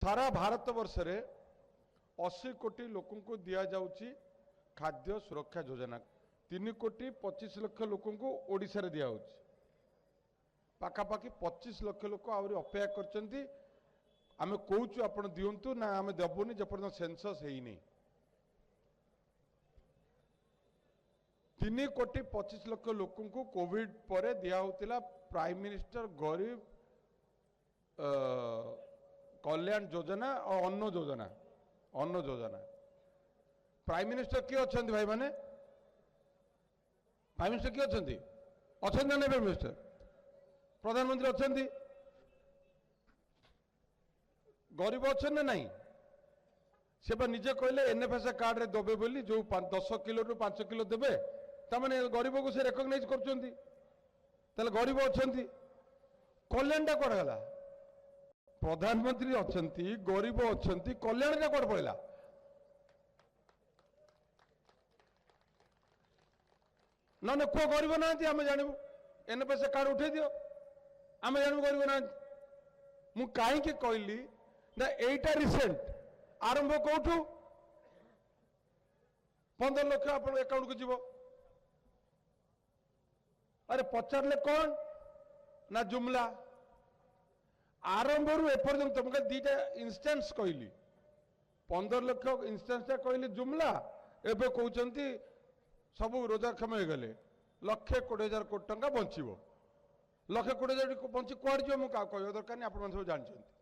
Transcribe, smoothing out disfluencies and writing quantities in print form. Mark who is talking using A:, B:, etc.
A: सारा भारत वर्ष रे 80 कोटी लोक को दिया जाउची खाद्य सुरक्षा योजना 3 कोटी 25 लाख लोक को ओडिशा रे दिया होची पाखापाखि 25 लाख लोक आउरी अपेक्षा करचंती आमे कहूचु आपण दियंतु ना आमे देबुनी जेपर्यंत सेंसस हेई नहीं 3 कोटी 25 लाख लोक को कोविड पर दिया होतिला प्राइम मिनिस्टर गरीब कल्याण योजना और अन्न योजना प्राइम मिनिस्टर किए अच्छा भाई माने प्राइम मिनिस्टर किए अच्छा ना प्राइम मिनिस्टर प्रधानमंत्री अच्छा गरीब अच्छा ना नहीं से निजे कहले एनएफएसए कार्ड रे देवे बोली जो 10 किलो रु 5 किलो देवे तमाने गरीब को से रेकग्नाइज कर गरीब अच्छा कल्याणटा कौन गला प्रधानमंत्री अच्छा गरीब अच्छा कल्याण कौन पड़ा ना कह गरीब ना आम जानू एनएफएसए कार्ड उठे दियो आम जानू गरीब ना मु कहीं कहली ना एटा रिसेंट आरंभ कौटू 15 लाख आप अकाउंट को जीव अरे पचारे कौन ना जुमला आरंभ रू एपर्यंत तुमको दीटा इन्स्टान्स कहली 15 लाख इन्स्टान्स कहली जुमला एबे कहते सब रोजगारक्षम हो गले 1,20,000 कोटी टंका बंचो 1,20,000 बंची कौन जी मुझे कह दरकार नहीं आप सब जानते।